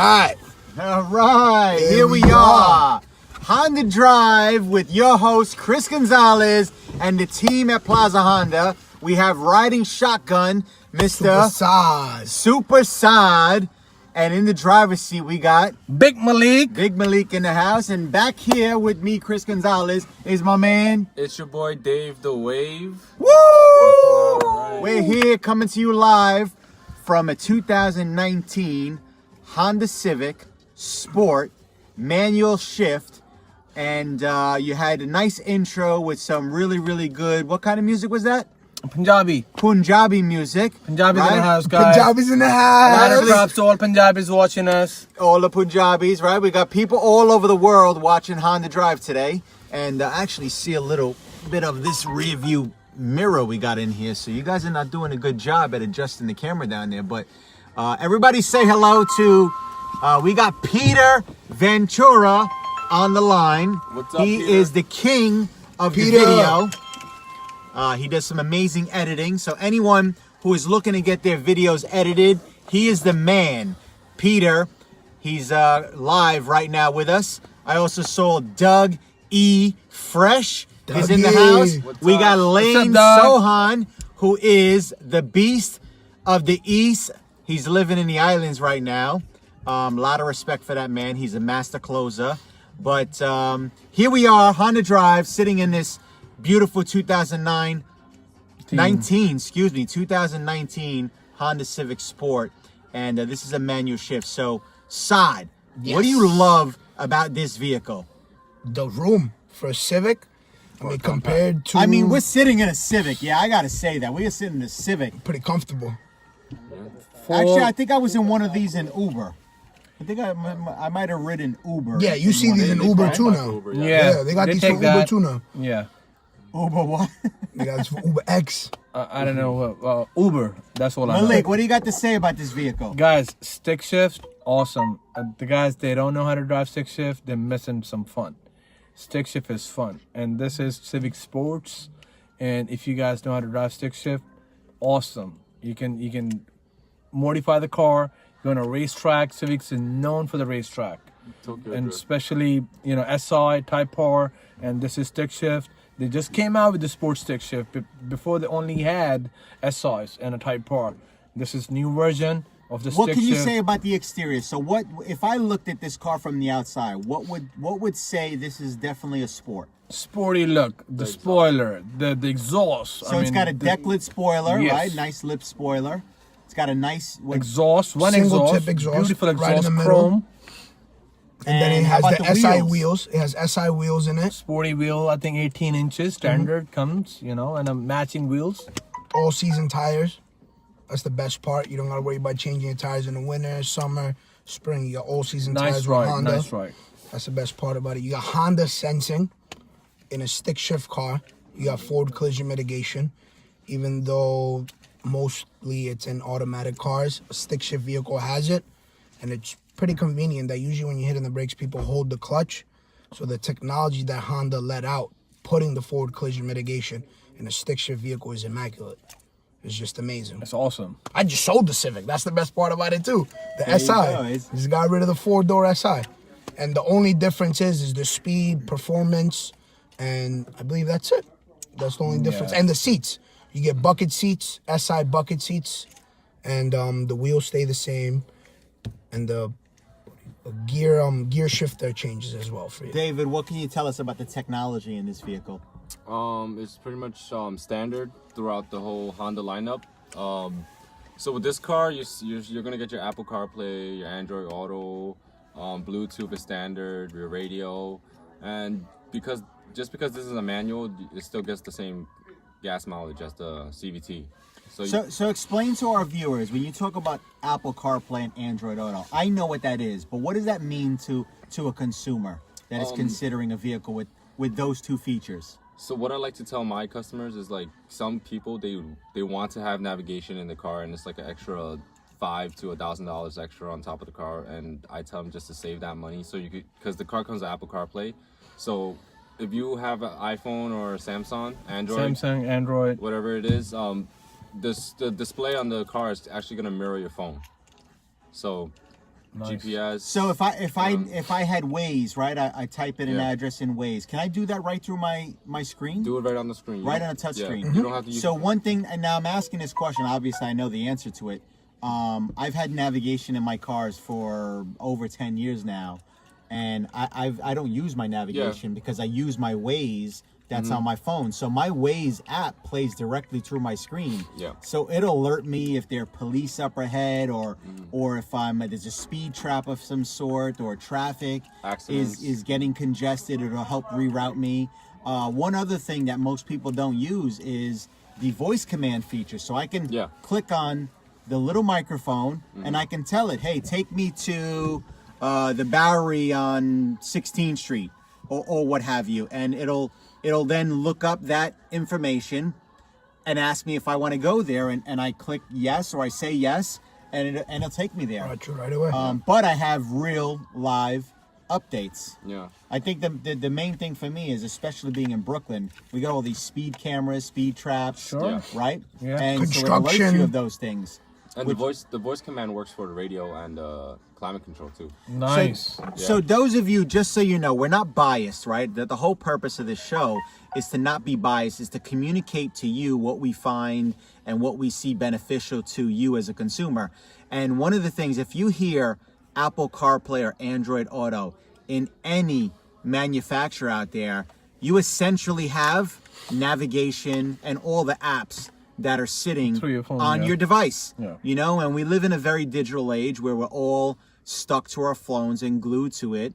right. All right. Here we are. Honda Drive with your host, Chris Gonzalez, and the team at Plaza Honda. We have riding shotgun, Mr. Super Saad. And in the driver's seat, we got Big Malik in the house. And back here with me, Chris Gonzalez, is my man. It's your boy, Dave the Wave. Woo! Right. We're here coming to you live from a 2019 Honda Civic Sport manual shift. And you had a nice intro with some really good, what kind of music was that? Punjabi music. Punjabi's in the house, guys. Punjabi's in the house. A lot of props to all Punjabis watching us. All the Punjabis, right? We got people all over the world watching Honda Drive today. And I actually see a little bit of this rear view mirror we got in here. So you guys are not doing a good job at adjusting the camera down there. But everybody say hello to, we got Peter Ventura on the line. What's up, He Peter? is the king of the video. He does some amazing editing. So anyone who is looking to get their videos edited, he is the man. Peter, he's live right now with us. I also saw Doug E. Fresh is in the house. We got Lane Sohan, who is the beast of the East. He's living in the islands right now. A lot of respect for that man. He's a master closer. But here we are, Honda Drive, sitting in this beautiful 2019 Honda Civic Sport. And this is a manual shift. So, Saad, what do you love about this vehicle? The room for a Civic. I mean, compared to... I mean, we're sitting in a Civic. Yeah, I got to say that. We're sitting in a Civic. Pretty comfortable. Actually, I think I was in one of these in Uber. I think I might have ridden Uber. Yeah, you see these in Uber too now. Uber, Yeah, they got these from Uber too now. Yeah. Uber what? They got this from Uber X. I don't know. Uber. That's all I know. Malik, what do you got to say about this vehicle? Guys, stick shift, awesome. The guys, they don't know how to drive stick shift. They're missing some fun. Stick shift is fun. And this is Civic Sports. And if you guys know how to drive stick shift, awesome. You can modify the car. You're on a racetrack. Civics is known for the racetrack. And especially, SI, Type R, and this is stick shift. They just came out with the sports stick shift. Before they only had SIs and a Type R. This is new version of the stick shift. What can you say about the exterior? So what if I looked at this car from the outside, what would say this is definitely a sport? Sporty look, the spoiler, the exhaust. So it's got a deck lid spoiler, right? Nice lip spoiler. It's got a nice exhaust, tip exhaust, beautiful exhaust, right in the middle. chrome. And then it has the SI wheels. It has SI wheels in it. Sporty wheel, I think 18 inches standard comes, and matching wheels. All season tires. That's the best part. You don't gotta worry about changing your tires in the winter, summer, spring. You got all season tires with Honda. Nice ride. That's the best part about it. You got Honda sensing in a stick shift car. You got forward collision mitigation. Even though mostly it's in automatic cars, a stick shift vehicle has it, and it's pretty convenient that usually when you're hitting the brakes, people hold the clutch. So the technology that Honda let out, putting the forward collision mitigation in a stick shift vehicle, is immaculate. It's just amazing. It's awesome. I just sold the Civic. That's the best part about it too. The SI. Just got rid of the 4-door SI. And the only difference is the speed, performance, and I believe that's it. That's the only difference. And the seats. You get bucket seats, SI bucket seats, and the wheels stay the same, and the gear shifter changes as well for you. David, what can you tell us about the technology in this vehicle? It's pretty much standard throughout the whole Honda lineup. So with this car, you're gonna get your Apple CarPlay, your Android Auto, Bluetooth is standard, your radio, and because this is a manual, it still gets the same gas mileage as the CVT. So explain to our viewers, when you talk about Apple CarPlay and Android Auto, I know what that is, but what does that mean to a consumer that is considering a vehicle with those two features? So what I like to tell my customers is, like, some people, they want to have navigation in the car, and it's like an extra $500 to $1,000 extra on top of the car, and I tell them just to save that money, so you could, because the car comes with Apple CarPlay. So if you have an iPhone or Samsung, Android, whatever it is, the display on the car is actually going to mirror your phone. So Nice. GPS. So if I had Waze, right? I type in an address in Waze. Can I do that right through my screen? Do it right on the screen. Right on a touch screen. You don't have to use. So one thing, and now I'm asking this question. Obviously, I know the answer to it. I've had navigation in my cars for over 10 years now, and I don't use my navigation because I use my Waze that's on my phone. So my Waze app plays directly through my screen. Yeah. So it'll alert me if there are police up ahead, or if there's a speed trap of some sort, or traffic is getting congested. It'll help reroute me. One other thing that most people don't use is the voice command feature. So I can click on the little microphone and I can tell it, hey, take me to the Bowery on 16th Street or what have you. And it'll then look up that information and ask me if I want to go there. And I click yes, or I say yes, and it'll take me there. Right away. But I have real live updates. Yeah. I think the main thing for me is, especially being in Brooklyn, we got all these speed cameras, speed traps, right? Yeah. And so it alerts you of those things. And the voice command works for the radio and climate control too. Nice. So those of you, just so you know, we're not biased, right? That the whole purpose of this show is to not be biased, is to communicate to you what we find and what we see beneficial to you as a consumer. And one of the things, if you hear Apple CarPlay or Android Auto in any manufacturer out there, you essentially have navigation and all the apps that are sitting your phone, on your device. Yeah. You know, and we live in a very digital age where we're all stuck to our phones and glued to it.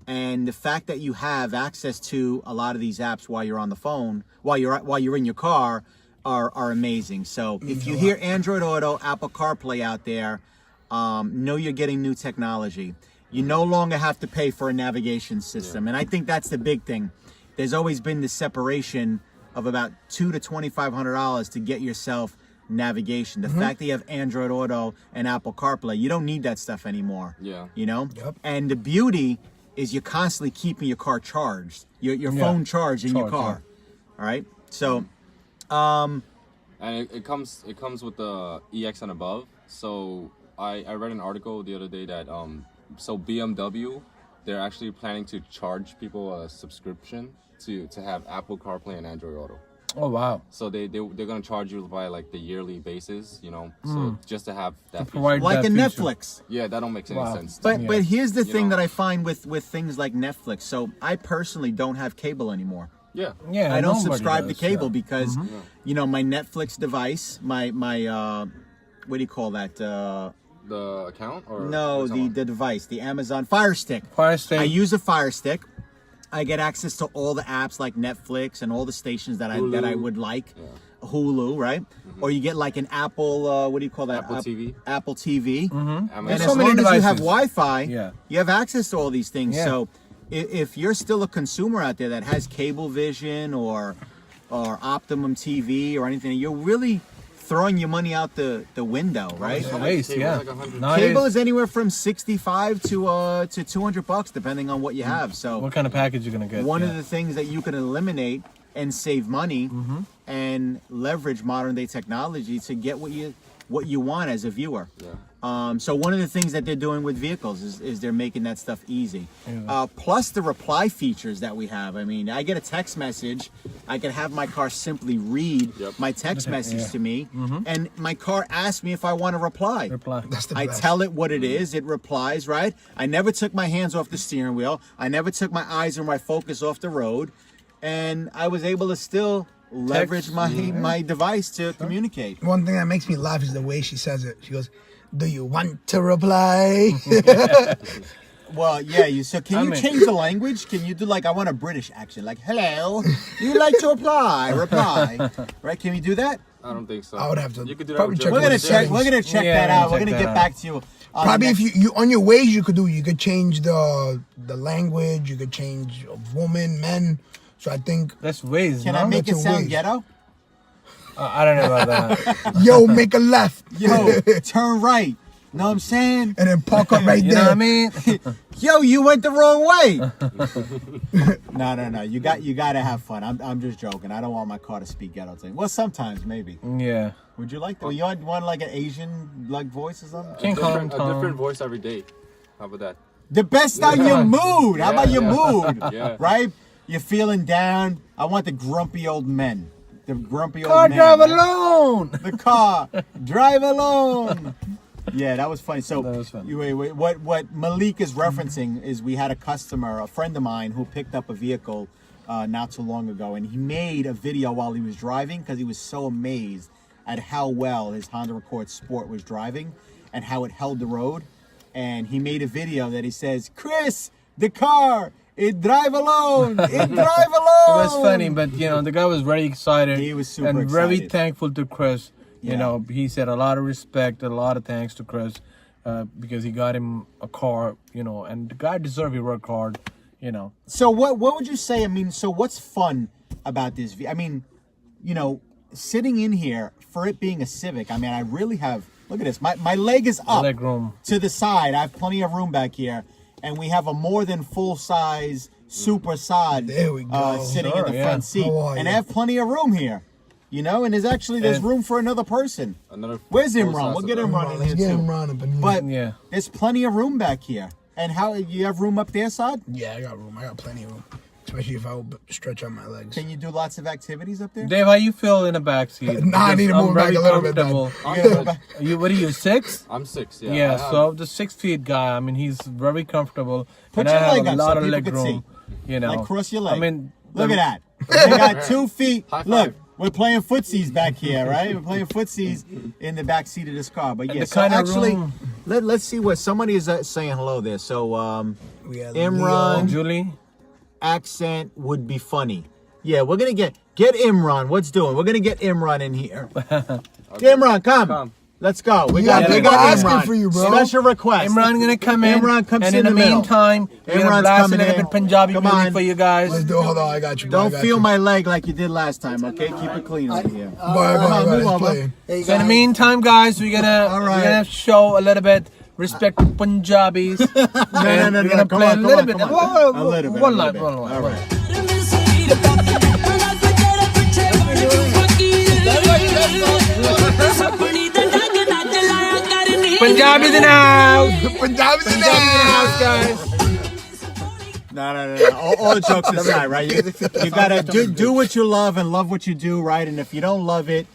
And the fact that you have access to a lot of these apps while you're on the phone, while you're in your car, are amazing. So if you hear Android Auto, Apple CarPlay out there, know you're getting new technology. You no longer have to pay for a navigation system. And I think that's the big thing. There's always been this separation of about $200 to $2,500 to get yourself navigation. The fact that you have Android Auto and Apple CarPlay, you don't need that stuff anymore. Yeah. You know? Yep. And the beauty is you're constantly keeping your car charged. Your phone charged in your car. All right? So and it comes with the EX and above. So I read an article the other day that so BMW, they're actually planning to charge people a subscription to have Apple CarPlay and Android Auto. Oh wow. So they're gonna charge you by like the yearly basis, you know. So just to have that feature. like that a feature. Netflix. Yeah, that don't make any sense. But here's the thing know. that I find with things like Netflix. So I personally don't have cable anymore. Yeah. I don't nobody subscribe to does, cable yeah. because you know, my Netflix device, my what do you call that? The account or No, the device, the Amazon Fire Stick. Fire Stick. I use a Fire Stick. I get access to all the apps like Netflix and all the stations that I would like. Hulu, right? Or you get like an Apple, what do you call that? Apple TV. Apple TV. And There's as so many long as you have devices. Wi-Fi, you have access to all these things. Yeah. So if you're still a consumer out there that has Cablevision or Optimum TV or anything, you're really throwing your money out the window, right? Nice, yeah. Like 100. Nice. Cable is anywhere from $65 to $200 depending on what you have. So What kind of package you gonna get? one of the things that you can eliminate and save money and leverage modern day technology to get what you want as a viewer. So one of the things that they're doing with vehicles is they're making that stuff easy. Plus the reply features that we have. I mean, I get a text message. I can have my car simply read my text message to me, and my car asks me if I want to reply. That's the I best. tell it what it is. It replies, right? I never took my hands off the steering wheel. I never took my eyes or my focus off the road. And I was able to still leverage my device to communicate. One thing that makes me laugh is the way she says it. She goes, "Do you want to reply?" Well, yeah. So can you change the language? Can you do like I want a British accent, like "Hello, you like to reply?" Right? Can we do that? I don't think so. I would have to You could do that probably with check We're German. gonna the check. settings. We're gonna check Yeah, that out. We're check gonna that get out. back to you. on Probably the if next- you on your ways you could change the language. You could change woman, men. So I think That's ways. Can no? I make it That's a sound waste. ghetto? I don't know about that. yo make a left. Yo, turn right. Know what I'm saying? And then park up right You there. know what I mean? Yo, you went the wrong way. No. You got to have fun. I'm just joking. I don't want my car to speak ghetto to you. Well, sometimes maybe. Yeah. Would you like that? You want like an Asian like voice or something? Can't call him A Tom. different voice every day. How about that? The best on your mood. How about your mood? Yeah. Right? You're feeling down. I want the grumpy old men. The grumpy old Car men. drive right? alone. The car drive alone. Yeah, that was funny. So That was funny. wait, what Malik is referencing is we had a customer, a friend of mine, who picked up a vehicle not too long ago, and he made a video while he was driving because he was so amazed at how well his Honda Accord Sport was driving and how it held the road. And he made a video that he says, "Chris, the car, it drive alone, it drive alone." It was funny, but you know the guy was very excited. He was super and very excited. thankful to Chris. Yeah. You know, he said a lot of respect, a lot of thanks to Chris because he got him a car. You know, and the guy deserved. He worked hard. You know. So what would you say? I mean, so what's fun about this? I mean, you know, sitting in here for it being a Civic. I mean, I really have. Look at this. My leg is up Leg room. to the side. I have plenty of room back here, and we have a more than full size Super Saad There we go. sitting Sure, in the yeah. front seat, How are and you? I have plenty of room here. You know, and there's And- room for another person. Another. Where's full Imran? size We'll get of Imran that. in Let's here get too. him running. But Yeah. there's plenty of room back here. And how you have room up there, Saad? yeah, I got room. I got plenty of room. Especially if I would stretch out my legs. Can you do lots of activities up there? Dave, how you feel in the back seat? Nah, I need to Because move I'm back very a little bit, comfortable. I'm Yeah. good. You, what are you, 6? I'm 6. Yeah. Yeah, I have- so the 6 feet guy, I mean, he's very comfortable. Put and your I have leg a up so lot of people leg can room. You know, Like cross your leg. I mean, Look the- at that. We got 2 feet. High five. Look, we're playing footsies back here, right? We're playing footsies in the back seat of this car. But And yeah, the so kind of actually, room- let's see what somebody is saying hello there. So We have Imran. And Julie, accent would be funny. Yeah, we're gonna get Imran. What's doing? We're gonna get Imran in here. Imran, come. Come. Let's go. We Yeah, got people asking Imran. for you, bro. Special request. Imran gonna come in, Imran comes and in in the the middle. meantime, we're gonna Imran's blast a coming little in. bit Punjabi Come music on. for you guys. Let's do. Hold on, I got you. bro. I Don't got feel you. my leg like you did last time, okay? Keep it clean over here. Boy, Come on, boy, move it's over. playing. So in the meantime, guys, we're gonna All right. we're gonna show a little bit respect to Punjabis. No, and no, we're gonna come play on, a come little on, bit. come on. One A little bit, one a line, little bit. one line. All one right. line. Punjabis in the house. Punjabi's in House, there. guys. No. All jokes aside, right? You gotta do what you love and love what you do, right? And if you don't love it,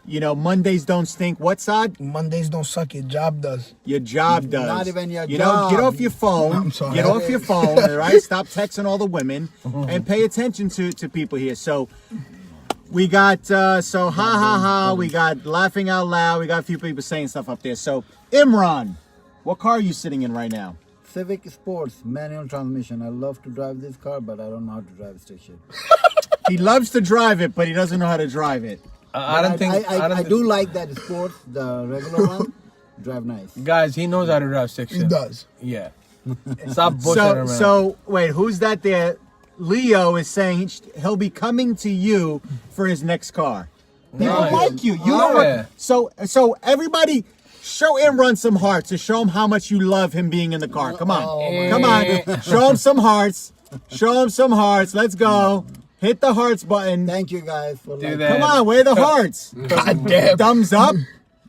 you know, Mondays don't stink. What's odd? Mondays don't suck. Your job does. Your job does. Not even your You know, get job. off your phone. I'm sorry. Get off your phone, all right? Stop texting all the women and pay attention to people here. So we got so ha. We got laughing out loud. We got a few people saying stuff up there. So Imran, what car are you sitting in right now? Civic Sports, manual transmission. I love to drive this car, but I don't know how to drive stick shift. He loves to drive it, but he doesn't know how to drive it. I don't think. I don't do like that sports, the regular one. Drive nice. Guys, he knows how to drive stick He shift. does. Yeah. Stop bullshitting around. So wait, who's that there? Leo is saying he'll be coming to you for his next car. People Nice. like you. You Oh, are yeah. so everybody show Imran some hearts to show him how much you love him being in the car. Come on. Come on. Show him some hearts. Show him some hearts. Let's go. Hit the hearts button. Thank you guys for Do like. that. Come on, where are the hearts? God damn. Thumbs up.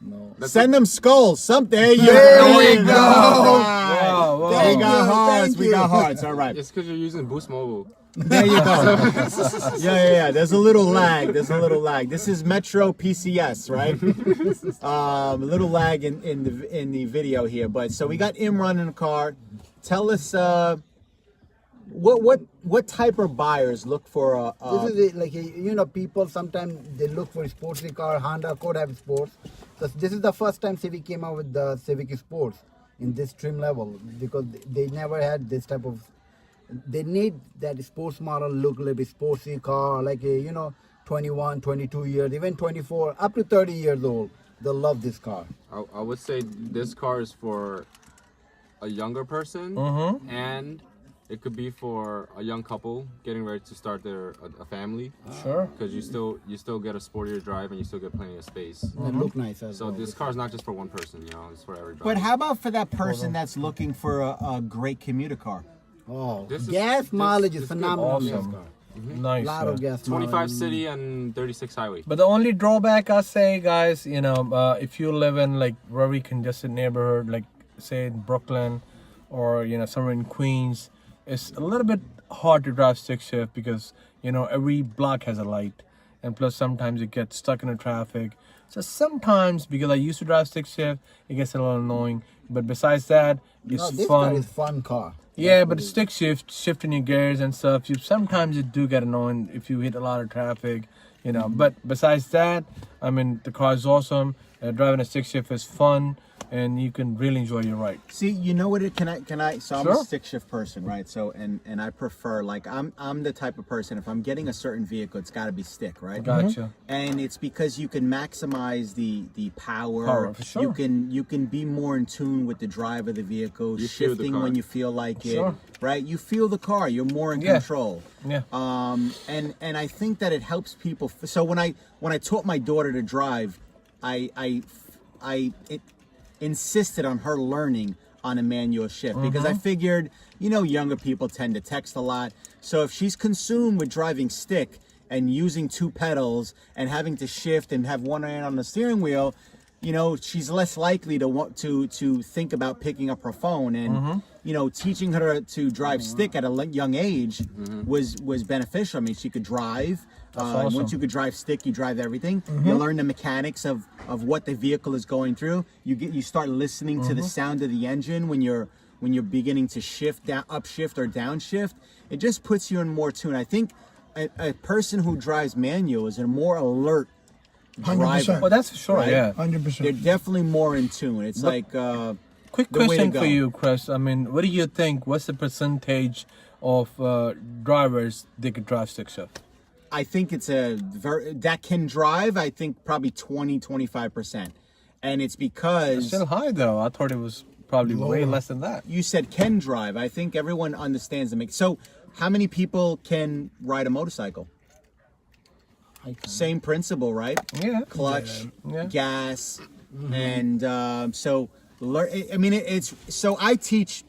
No. Send them skulls. There you There we go. go. Wow, wow. We Thank got you, hearts. thank We you. got hearts. All right. It's because you're using Boost Mobile. There you go. Yeah. There's a little lag. This is Metro PCS, right? A little lag in the video here, but so we got Imran in the car. Tell us what type of buyers look for a. This is like you know, people sometimes they look for a sportsy car. Honda could have sports. So this is the first time Civic came out with the Civic Sports in this trim level because they never had this type of. They need that sports model look a little bit sportsy car, like a, you know, 21, 22 years, even 24, up to 30 years old. They'll love this car. I would say this car is for a younger person, and it could be for a young couple getting ready to start a family. Sure. Because you still get a sportier drive and you still get plenty of space. And look nice as So well. this car is not just for one person, you know, it's for everybody. But how about for that person that's looking for a great commuter car? Oh, This is- gas this- mileage this is is good. phenomenal in this Awesome. car. Nice. Lot of gas 25 mileage. city and 36 highway. But the only drawback I say, guys, you know, if you live in like very congested neighborhood, like say in Brooklyn or somewhere in Queens, it's a little bit hard to drive stick shift because every block has a light, and plus sometimes you get stuck in the traffic. So sometimes, because I used to drive stick shift, it gets a little annoying. But besides that, it's No, this fun. car is fun car. Yeah, but stick shifting your gears and stuff, sometimes it do get annoying if you hit a lot of traffic, But besides that, I mean, the car is awesome. Driving a stick shift is fun, and you can really enjoy your ride. See, you know what? Can I? So I'm Sure. a stick shift person, right? So and I prefer, like, I'm the type of person, if I'm getting a certain vehicle, it's got to be stick, right? Gotcha. And it's because you can maximize the power. Power, for sure. You can be more in tune with the drive of the vehicle, You feel the shifting car. when you feel like Sure. it, right? You feel the car. You're more in Yeah. control. Yeah. And I think that it helps people. So when I taught my daughter to drive, I insisted on her learning on a manual shift because I figured, younger people tend to text a lot. So if she's consumed with driving stick and using two pedals and having to shift and have one hand on the steering wheel, she's less likely to want to think about picking up her phone. And teaching her to drive stick at a young age was beneficial. I mean, she could drive. Awesome. Once you could drive stick, you drive everything. You learn the mechanics of what the vehicle is going through. You start listening to the sound of the engine when you're beginning to shift down, upshift or downshift. It just puts you in more tune. I think a person who drives manual is a more alert 100%. driver. Well, that's for sure. Right? Yeah. 100%. They're definitely more in tune. It's like Quick the way to question go. for you, Chris. I mean, what do you think? What's the percentage of drivers that could drive stick shift? I think it's that can drive. I think probably 20-25%, and it's because Still high though. I thought it was probably way Lower. less than that. you said can drive. I think everyone understands the mix. So, how many people can ride a motorcycle? Same principle, right? Yeah. Clutch, Yeah. gas, and so learn. I mean, it's so I teach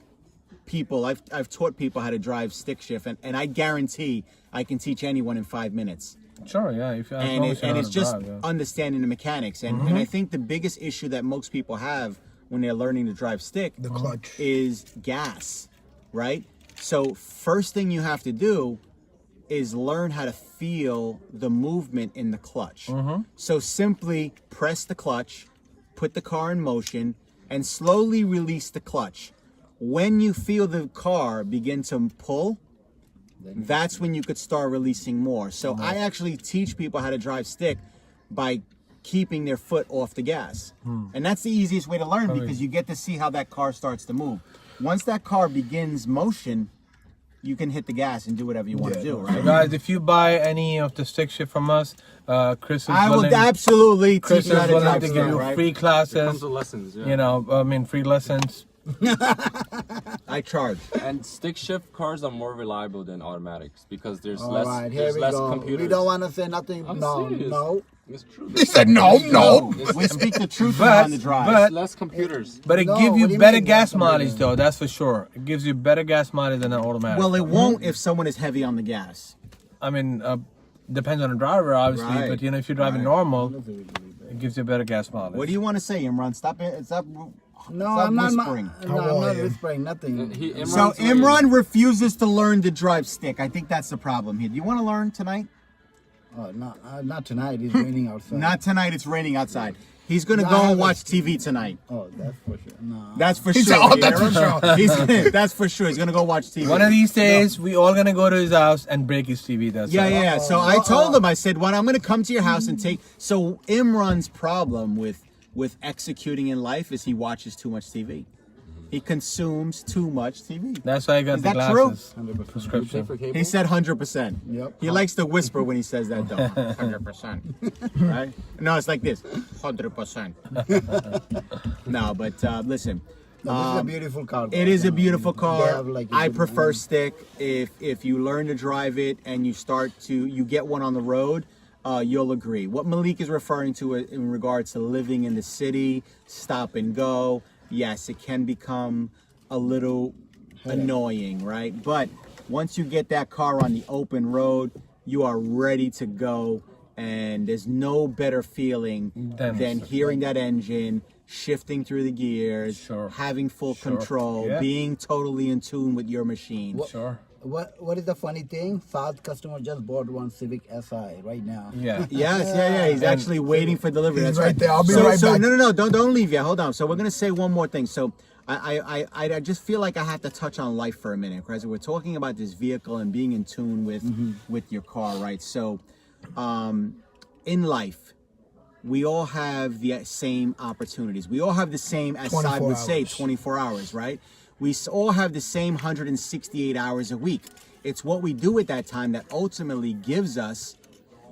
people. I've taught people how to drive stick shift, and I guarantee I can teach anyone in 5 minutes. Sure. Yeah. If as And long as you know how it's to just drive, yeah. understanding the mechanics. And I think the biggest issue that most people have when they're learning to drive stick The clutch. is gas, right? So first thing you have to do is learn how to feel the movement in the clutch. So simply press the clutch, put the car in motion, and slowly release the clutch. When you feel the car begin to pull, that's when you could start releasing more. So I actually teach people how to drive stick by keeping their foot off the gas. And that's the easiest way to learn because you get to see how that car starts to move. Once that car begins motion, you can hit the gas and do whatever you want to do, right? Guys, if you buy any of the stick shift from us, Chris is I will willing. absolutely Chris teach you how is to willing drive to stick, give you right? free It classes. comes with lessons, yeah. Free lessons. I charge. And stick shift cars are more reliable than automatics because there's All less right, here there's we less go. computers. We don't want to say nothing. I'm no, serious. no. It's true. He said no, no. We speak the truth But- on the drive. but- There's less computers. But it No, gives what you do you better mean, gas that's mileage, something? though. That's for sure. It gives you better gas mileage than an automatic. Well, it won't if someone is heavy on the gas. I mean, depends on the driver, obviously. Right. But if you're driving Right. normal, it gives you better gas mileage. What do you want to say, Imran? Stop it. Stop No, Stop I'm not. whispering. No, I'm not you? whispering nothing. So Imran's waiting. Imran refuses to learn to drive stick. I think that's the problem here. Do you want to learn tonight? Oh, not tonight. It's raining outside. Not tonight. It's raining outside. He's gonna No, go I and haven't- watch TV tonight. Oh, that's for sure. No. That's for He sure. said, "Oh, you that's hear for him? sure." That's for sure. He's gonna go watch TV. One of these days, we all gonna go to his house and break his TV. That's Yeah, all. yeah. So I told him, I said, "Well, I'm going to come to your house and take." So Imran's problem with executing in life is he watches too much TV. He consumes too much TV. That's why I got Is the that true? glasses. 100%. Prescription. For cable? He said 100%. Yep. He likes to whisper when he says that, though. 100%. Right? No, it's like this. 100%. No, but listen. No, this is a beautiful car. It is a beautiful They car. have, like, I a- prefer stick. If you learn to drive it and you get one on the road, you'll agree. What Malik is referring to in regards to living in the city, stop and go, yes, it can become a little annoying, right? But once you get that car on the open road, you are ready to go. and there's no better feeling than hearing that engine, shifting through the gears, Sure. having full Sure. control, Yeah. being totally in tune with your machine. Sure. What is the funny thing? Saad customer just bought one Civic SI right now. Yeah. Yes, He's actually waiting for delivery. He's That's right right there. I'll be so, right back. No, don't leave yet. Hold on. So we're gonna say one more thing. So I just feel like I have to touch on life for a minute, because we're talking about this vehicle and being in tune with your car, right? So, in life, we all have the same opportunities. We all have the same, as Saad would say, hours. 24 hours, right? We all have the same 168 hours a week. It's what we do with that time that ultimately gives us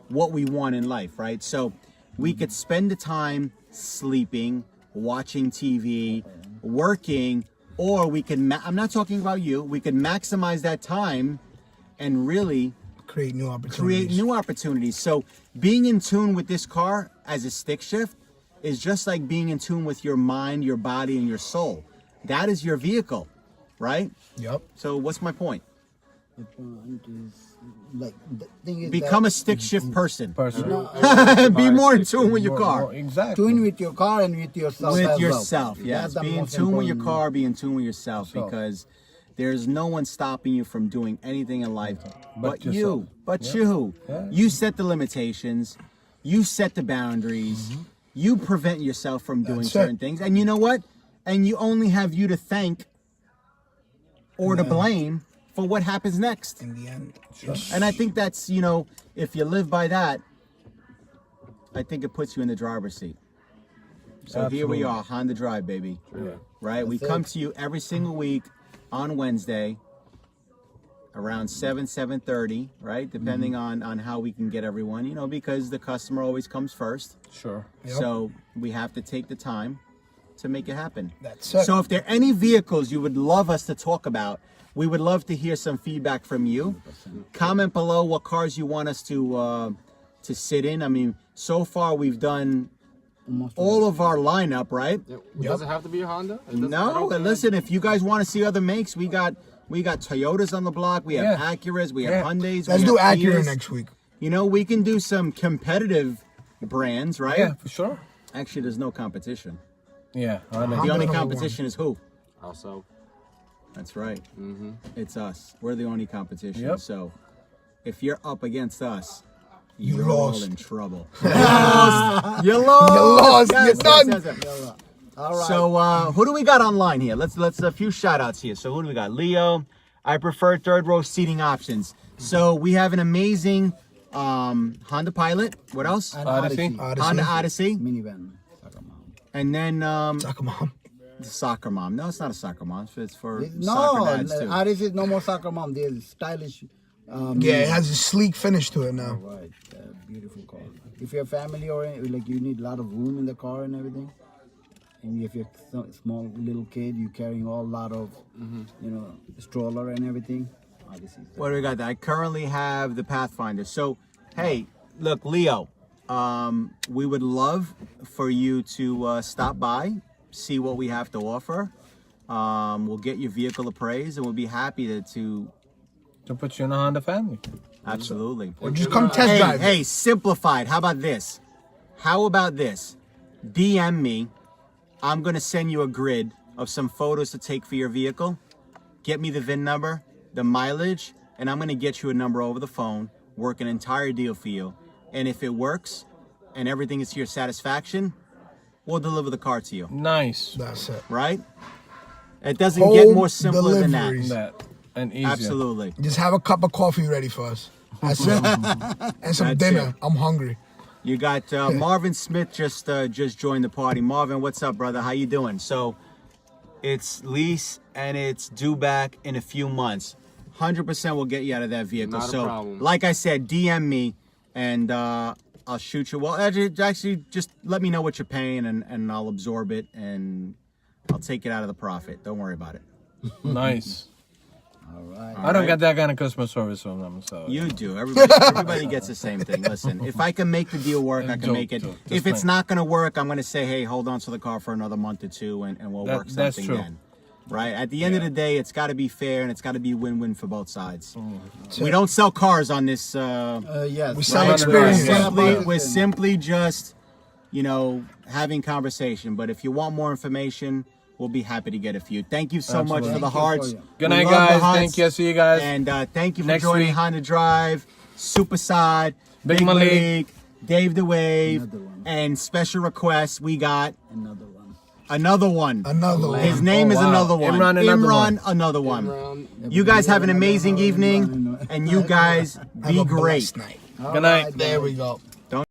what we want in life, right? So we could spend the time sleeping, watching TV, working, or we can, I'm not talking about you, we could maximize that time and really Create new opportunities. So being in tune with this car as a stick shift is just like being in tune with your mind, your body, and your soul. That is your vehicle, right? Yep. So what's my point? The point is, like, the thing is Become that a stick shift person. Personally. Be more in tune with your car. Exactly. tune with your car and with yourself. With as yourself, well. yes. That's the Be in most tune with your important. car, be in tune with yourself, So. because there's no one stopping you from doing anything in life but yourself. you. But you. Yeah. You set the limitations. You set the boundaries. You prevent yourself from doing That's certain it. things. And you know what? And you only have you to thank or to blame for what happens next. In the end. And I think that's, if you live by that, I think it puts you in the driver's seat. So here we Absolutely. are, Honda Drive, baby. Yeah. Right? We That's come it. to you every single week on Wednesday around 7:30, right? Depending on how we can get everyone, because the customer always comes first. Sure. Yep. So we have to take the time to make it happen. That's it. So if there are any vehicles you would love us to talk about, we would love to hear some feedback from you. Comment below what cars you want us to sit in. I mean, so far we've done all of our lineup, right? Does it have to be a Honda? No, but listen, if you guys want to see other makes, we got Toyotas on the block, we have Yeah. Acuras, we have Yeah. Hyundais. Let's we do have Acura Kias. next week. We can do some competitive brands, right? Yeah, for sure. Actually, there's no competition. Yeah. I know. The Honda only number competition is who? Also, That's right. It's us. We're the only competition. Yep. So if you're up against us, You you're lost. all in trouble. You're lost. You're lost. You're lost. Yes, You're done. yes. All right. So who do we got online here? Let's a few shout outs here. So who do we got? Leo. I prefer third row seating options. So we have an amazing Honda Pilot. What else? And Odyssey. Honda Odyssey. Minivan. And then Soccer mom. the Soccer Mom. No, it's not a Soccer Mom. It's for No, soccer dads too. Aris is no more soccer mom. They're stylish. Yeah, it has a sleek finish to it now. Right, beautiful car. If you're a family or like you need a lot of room in the car and everything, and if you're a small little kid, you're carrying a lot of, stroller and everything. Obviously, What do we got? I currently have the Pathfinder. So, hey, look, Leo, we would love for you to stop by, see what we have to offer. We'll get your vehicle appraised, and we'll be happy To put you in the Honda family. absolutely. Or just come test drive. it. Hey, simplified. How about this? DM me. I'm going to send you a grid of some photos to take for your vehicle. Get me the VIN number, the mileage, and I'm going to get you a number over the phone, work an entire deal for you. And if it works and everything is to your satisfaction, we'll deliver the car to you, Nice. That's it. right? It doesn't get Home more simpler than deliveries. that. That and easier. Absolutely. Just have a cup of coffee ready for us. That's it. And some That's dinner. it. I'm hungry. You got Marvin Smith just joined the party. Marvin, what's up, brother? How you doing? So it's lease and it's due back in a few months. 100% will get you out of that vehicle. Not a So problem. like I said, DM me and I'll shoot you. Well, actually just let me know what you're paying and I'll absorb it and I'll take it out of the profit. Don't worry about it. Nice. all right. I don't get that kind of customer service from them, so You do. Everybody gets the same thing. Listen, if I can make the deal work, I can Joke, make it. joke. If Just it's playing. not going to work, I'm going to say, hey, hold on to the car for another month or two, and we'll work that's something true. then. right? At the end of the day, it's got to be fair and it's got to be win-win for both sides. So- We don't sell cars on this. Yes. We sell Right. experience. We're simply just, you know, having conversation. But if you want more information, we'll be happy to get it for you. Thank you so much for the hearts. Good We night, love the guys. hearts. Thank you. See you guys. And thank you for Next joining week. Honda Drive, Super Saad, Big Malik, Dave the Wave, Another one. and special requests. We got Another one. another one. Another one. His name is wow. another one. Imran, another one. Another one. You guys have an amazing evening, and you guys Have be a great. blessed night. Good night. There we go.